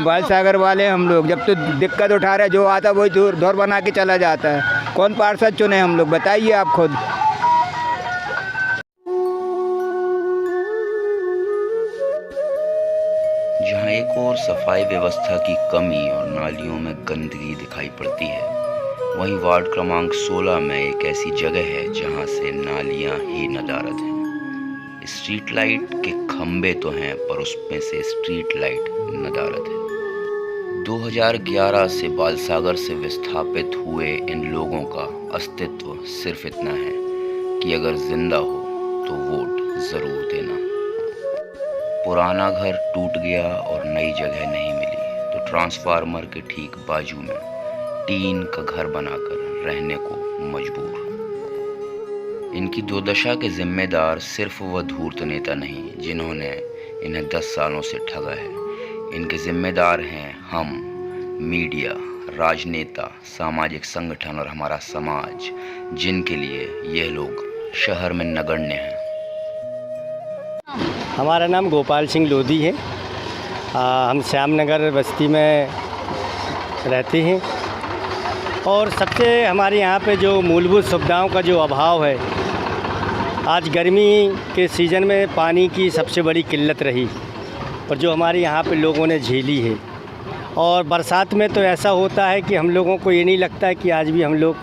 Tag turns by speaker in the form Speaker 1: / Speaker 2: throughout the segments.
Speaker 1: बाल सागर वाले हम लोग जब तो दिक्कत उठा रहे, जो आता वही दौर बना के चला जाता है। कौन पार्षद चुने हम लोग, बताइए आप खुद।
Speaker 2: जहां एक और सफाई व्यवस्था की कमी और नालियों में गंदगी दिखाई पड़ती है, वहीं वार्ड क्रमांक 16 में एक ऐसी जगह है जहां से नालियां ही नदारद हैं। स्ट्रीट लाइट के खंबे तो हैं, पर उसमें से स्ट्रीट लाइट नदारद है। 2011 से बालसागर से विस्थापित हुए इन लोगों का अस्तित्व सिर्फ इतना है कि अगर जिंदा हो तो वोट ज़रूर देना। पुराना घर टूट गया और नई जगह नहीं मिली तो ट्रांसफार्मर के ठीक बाजू में टीन का घर बनाकर रहने को मजबूर। इनकी दुर्दशा के जिम्मेदार सिर्फ वह धूर्त नेता नहीं जिन्होंने इन्हें 10 सालों से ठगा है। इनके जिम्मेदार हैं हम, मीडिया, राजनेता, सामाजिक संगठन और हमारा समाज, जिनके लिए यह लोग शहर में नगण्य हैं।
Speaker 3: हमारा नाम गोपाल सिंह लोधी है। हम श्यामनगर बस्ती में रहते हैं और सबसे हमारे यहाँ पे जो मूलभूत सुविधाओं का जो अभाव है, आज गर्मी के सीज़न में पानी की सबसे बड़ी किल्लत रही और जो हमारे यहाँ पे लोगों ने झेली है। और बरसात में तो ऐसा होता है कि हम लोगों को ये नहीं लगता है कि आज भी हम लोग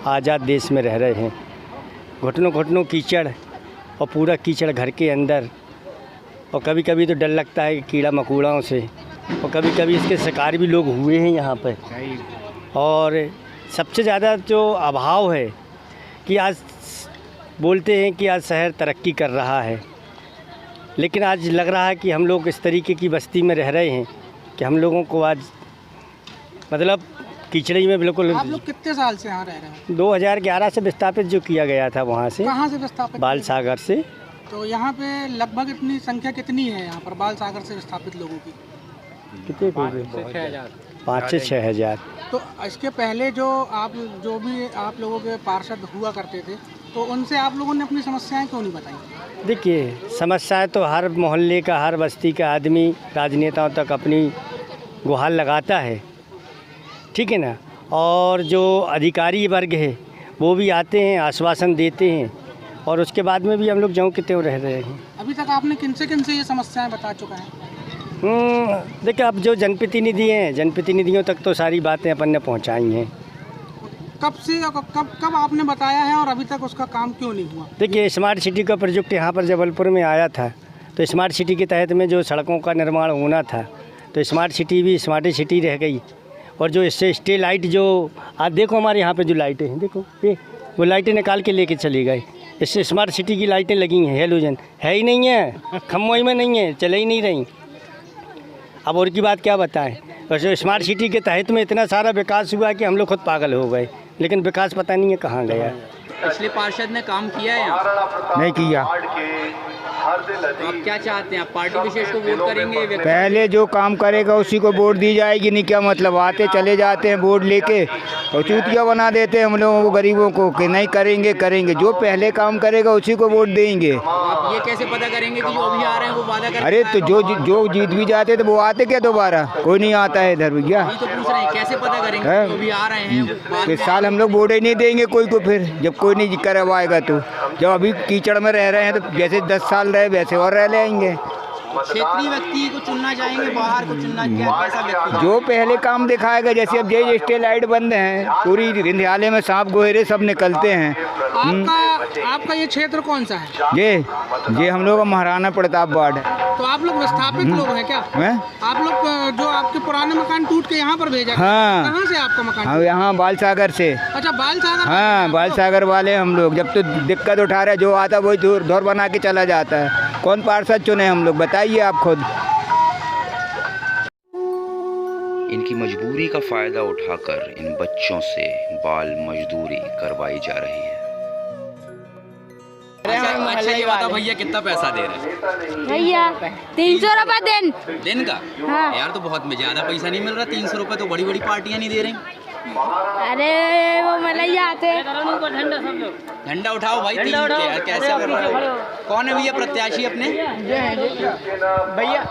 Speaker 3: आज़ाद देश में रह रहे हैं। घुटनों घुटनों कीचड़ और पूरा कीचड़ घर के अंदर, और कभी कभी तो डर लगता है कीड़ा मकोड़ों से, और कभी कभी इसके शिकार भी लोग हुए हैं यहाँ पर। और सबसे ज़्यादा जो अभाव है कि आज बोलते हैं कि आज शहर तरक्की कर रहा है, लेकिन आज लग रहा है कि हम लोग इस तरीके की बस्ती में रह रहे हैं कि हम लोगों को आज मतलब कीचड़ी में बिल्कुल।
Speaker 4: आप लोग कितने साल से यहाँ रह रहे हैं?
Speaker 3: 2011 से विस्थापित जो किया गया था वहाँ से।
Speaker 4: कहाँ से विस्थापित?
Speaker 3: बाल सागर से।
Speaker 4: तो यहाँ पे लगभग इतनी संख्या कितनी है यहाँ पर बाल सागर से विस्थापित लोगों की?
Speaker 3: कितने? 5 से 6 हज़ार।
Speaker 4: तो इसके पहले जो भी आप लोगों के पार्षद हुआ करते थे, तो उनसे आप लोगों ने अपनी समस्याएं क्यों नहीं बताई?
Speaker 3: देखिए, समस्याएं तो हर मोहल्ले का, हर बस्ती का आदमी राजनेताओं तक अपनी गुहार लगाता है, ठीक है ना। और जो अधिकारी वर्ग है वो भी आते हैं, आश्वासन देते हैं, और उसके बाद में भी हम लोग ज्यों के त्यों रह रहे हैं।
Speaker 4: अभी तक आपने किनसे ये समस्याएं बता चुका है?
Speaker 3: देखिए, अब जो जनप्रतिनिधि हैं, जनप्रतिनिधियों तक तो सारी बातें अपन ने पहुँचाई हैं।
Speaker 4: कब आपने बताया है और अभी तक उसका काम क्यों नहीं हुआ?
Speaker 3: देखिए, स्मार्ट सिटी का प्रोजेक्ट यहाँ पर जबलपुर में आया था, तो स्मार्ट सिटी के तहत में जो सड़कों का निर्माण होना था, तो स्मार्ट सिटी भी स्मार्ट सिटी रह गई। और जो इससे स्टे लाइट, जो आज देखो हमारे यहाँ पे जो लाइटें हैं, देखो ये वो लाइटें निकाल के लेके चले गए। इससे स्मार्ट सिटी की लाइटें लगी हैं, हेलोजन है ही नहीं है, खम्भों में नहीं है, चले ही नहीं रही। अब और की बात क्या बताएं। वैसे स्मार्ट सिटी के तहत में इतना सारा विकास हुआ कि हम लोग खुद पागल हो गए, लेकिन विकास पता नहीं है कहाँ गया।
Speaker 5: पिछले पार्षद ने काम किया है यहाँ?
Speaker 1: नहीं किया।
Speaker 5: तो आप क्या चाहते हैं? आप पार्टी विशेष को वोट करेंगे?
Speaker 1: पहले जो काम करेगा उसी को वोट दी जाएगी। नहीं क्या मतलब, आते चले जाते हैं वोट लेके और चूतिया बना देते हैं हम लोगों को, गरीबों को, कि नहीं करेंगे। जो पहले काम करेगा उसी को वोट देंगे।
Speaker 5: आप ये कैसे पता करेंगे कि जो भी आ रहे हैं वो वादा करेंगे?
Speaker 1: अरे तो जो जीत भी जाते तो वो आते क्या दोबारा? कोई नहीं आता है इधर भैया।
Speaker 5: तो पूछ रहे हैं कैसे पता करेंगे जो भी आ रहे हैं?
Speaker 1: इस साल हम लोग वोट ही नहीं देंगे कोई को, फिर जब कोई नहीं करवाएगा तो। जब अभी कीचड़ में रह रहे हैं तो जैसे 10 साल रहे वैसे और रह लेंगे।
Speaker 5: क्षेत्रीय व्यक्ति को चुनना चाहेंगे, बाहर को चुनना, कैसा व्यक्ति?
Speaker 1: जो पहले काम दिखाएगा। जैसे अब ये स्टे लाइट बंद हैं, पूरी विंध्यालय में सांप गोहरे सब निकलते हैं।
Speaker 4: आपका ये क्षेत्र कौन सा है?
Speaker 1: ये हम लोग का महाराणा प्रताप वार्ड है।
Speaker 4: तो आप लोग विस्थापित लोग हैं क्या? आप लोग जो आपके पुराने मकान टूट के यहाँ पर भेजा?
Speaker 1: हाँ।
Speaker 4: कहाँ से आपका मकान?
Speaker 1: हाँ, यहाँ बाल सागर से।
Speaker 4: अच्छा, बाल सागर।
Speaker 1: हाँ, बाल सागर वाले हम लोग जब तो दिक्कत उठा रहे, जो आता वही दौर बना के चला जाता है। कौन पार्षद चुने हम लोग, बताइए आप खुद।
Speaker 2: इनकी मजबूरी का फ़ायदा उठाकर इन बच्चों से बाल मजदूरी करवाई जा रही है।
Speaker 5: अच्छा, ये बता भैया, कितना पैसा दे रहे हैं?
Speaker 6: भैया 300 रुपये दिन
Speaker 5: का?
Speaker 6: हाँ।
Speaker 5: यार तो बहुत ज़्यादा पैसा नहीं मिल रहा। 300 रुपये तो बड़ी बड़ी पार्टियाँ नहीं दे रही।
Speaker 6: अरे वो मलैया आते
Speaker 5: झंडा उठाओ भाई, तीन के कैसे कर रहे हो? कौन है भैया प्रत्याशी अपने?
Speaker 7: भैया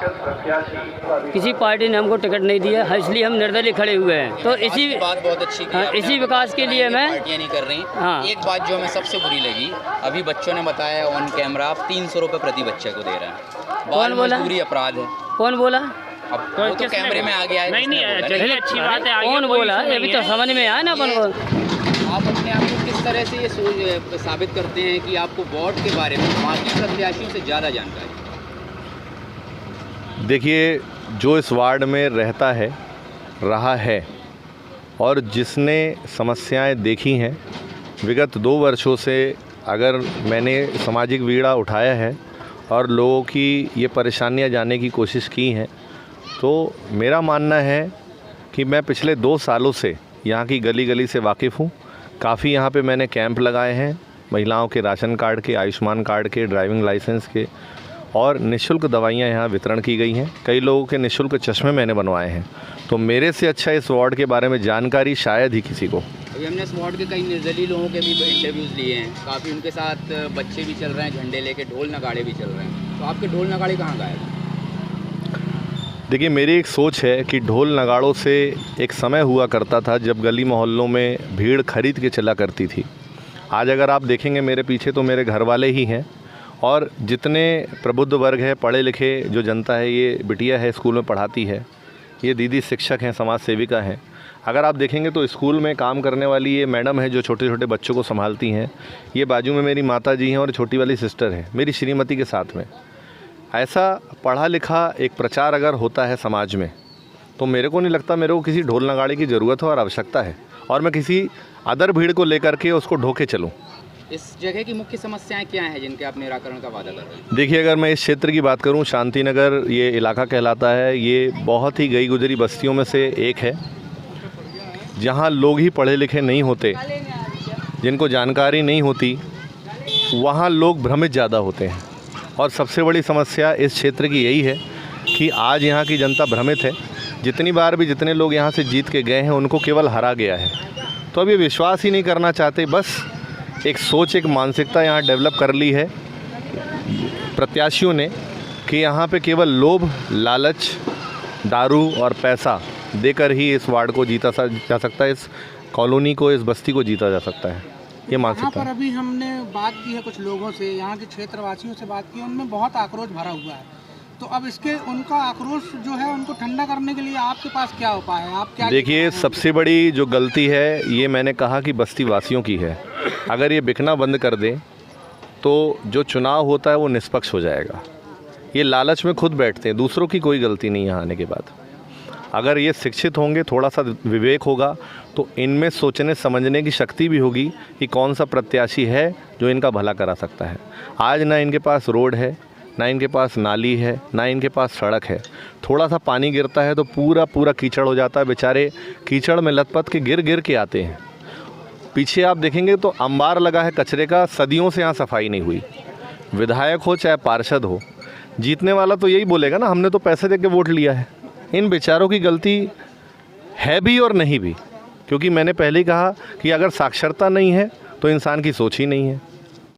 Speaker 7: किसी पार्टी ने हमको टिकट नहीं दिया है, इसलिए हम निर्दलीय खड़े हुए हैं। तो इसी
Speaker 5: बात बहुत अच्छी की
Speaker 7: हाँ,
Speaker 5: आपने,
Speaker 7: इसी विकास के लिए मैं
Speaker 5: पार्टियां नहीं कर रही।
Speaker 7: हाँ।
Speaker 5: एक बात जो हमें सबसे बुरी लगी, अभी बच्चों ने बताया ऑन कैमरा आप 300 रुपये प्रति बच्चे को दे रहे हैं।
Speaker 7: कौन बोला?
Speaker 5: मजदूरी अपराध है।
Speaker 7: कौन बोला?
Speaker 5: अब वो तो कैमरे में आ गया है।
Speaker 7: नहीं चलिए अच्छी बात है, कौन बोला? अभी तो समझ में आया ना अपन को।
Speaker 5: आप अपने आप को किस तरह से ये सोच साबित करते हैं कि आपको वोट के बारे में बाकी प्रत्याशियों से ज़्यादा जानकारी?
Speaker 8: देखिए, जो इस वार्ड में रहता है, रहा है और जिसने समस्याएं देखी हैं विगत 2 वर्षों से, अगर मैंने सामाजिक बीड़ा उठाया है और लोगों की ये परेशानियां जानने की कोशिश की हैं, तो मेरा मानना है कि मैं पिछले 2 सालों से यहाँ की गली गली से वाकिफ़ हूँ। काफ़ी यहाँ पे मैंने कैंप लगाए हैं, महिलाओं के राशन कार्ड के, आयुष्मान कार्ड के, ड्राइविंग लाइसेंस के, और निःशुल्क दवाइयाँ यहाँ वितरण की गई हैं। कई लोगों के निःशुल्क चश्मे मैंने बनवाए हैं। तो मेरे से अच्छा इस वार्ड के बारे में जानकारी शायद ही किसी को।
Speaker 5: अभी हमने इस वार्ड के कई निर्दलीय लोगों के भी इंटरव्यूज़ लिए हैं, काफ़ी उनके साथ बच्चे भी चल रहे हैं, झंडे लेके ढोल नगाड़े भी चल रहे हैं। तो आपके ढोल नगाड़े कहाँ गायब हैं?
Speaker 8: देखिए, मेरी एक सोच है कि ढोल नगाड़ों से एक समय हुआ करता था जब गली मोहल्लों में भीड़ खरीद के चला करती थी। आज अगर आप देखेंगे मेरे पीछे तो मेरे घर वाले ही हैं, और जितने प्रबुद्ध वर्ग है, पढ़े लिखे जो जनता है, ये बिटिया है स्कूल में पढ़ाती है, ये दीदी शिक्षक हैं, समाज सेविका हैं। अगर आप देखेंगे तो स्कूल में काम करने वाली ये मैडम है जो छोटे छोटे बच्चों को संभालती हैं। ये बाजू में मेरी माता जी हैं और छोटी वाली सिस्टर है मेरी श्रीमती के साथ में। ऐसा पढ़ा लिखा एक प्रचार अगर होता है समाज में, तो मेरे को नहीं लगता मेरे को किसी ढोल नगाड़े की ज़रूरत है और आवश्यकता है, और मैं किसी अदर भीड़ को लेकर के उसको ढोके चलूँ।
Speaker 5: इस जगह की मुख्य समस्याएं क्या हैं जिनके आप निराकरण का वादा कर रहे हैं?
Speaker 8: देखिए, अगर मैं इस क्षेत्र की बात करूं, शांति नगर ये इलाका कहलाता है। ये बहुत ही गई गुजरी बस्तियों में से एक है, जहां लोग ही पढ़े लिखे नहीं होते, जिनको जानकारी नहीं होती, वहां लोग भ्रमित ज़्यादा होते हैं। और सबसे बड़ी समस्या इस क्षेत्र की यही है कि आज यहाँ की जनता भ्रमित है। जितनी बार भी जितने लोग यहाँ से जीत के गए हैं, उनको केवल हरा गया है। तो अब ये विश्वास ही नहीं करना चाहते। बस एक सोच, एक मानसिकता यहाँ डेवलप कर ली है प्रत्याशियों ने कि यहाँ पे केवल लोभ, लालच, दारू और पैसा देकर ही इस वार्ड को जीता जा सकता है, इस कॉलोनी को, इस बस्ती को जीता जा सकता है। ये मानसिकता
Speaker 4: यहाँ पर अभी हमने बात की है कुछ लोगों से, यहाँ के क्षेत्रवासियों से बात की है, उनमें बहुत आक्रोश भरा हुआ है। तो अब इसके उनका आक्रोश जो है उनको ठंडा करने के लिए आपके पास क्या उपाय है? आप क्या
Speaker 8: देखिए, सबसे बड़ी जो गलती है, ये मैंने कहा कि बस्ती वासियों की है। अगर ये बिकना बंद कर दें तो जो चुनाव होता है वो निष्पक्ष हो जाएगा। ये लालच में खुद बैठते हैं, दूसरों की कोई गलती नहीं यहाँ आने के बाद। अगर ये शिक्षित होंगे, थोड़ा सा विवेक होगा, तो इनमें सोचने समझने की शक्ति भी होगी कि कौन सा प्रत्याशी है जो इनका भला करा सकता है। आज ना इनके पास रोड है, ना इनके पास नाली है, ना इनके पास सड़क है। थोड़ा सा पानी गिरता है तो पूरा कीचड़ हो जाता है। बेचारे कीचड़ में लथपथ के गिर के आते हैं। पीछे आप देखेंगे तो अंबार लगा है कचरे का, सदियों से यहाँ सफाई नहीं हुई। विधायक हो चाहे पार्षद हो, जीतने वाला तो यही बोलेगा ना, हमने तो पैसे दे के वोट लिया है। इन बेचारों की गलती है भी और नहीं भी, क्योंकि मैंने पहले ही कहा कि अगर साक्षरता नहीं है तो इंसान की सोच ही नहीं है।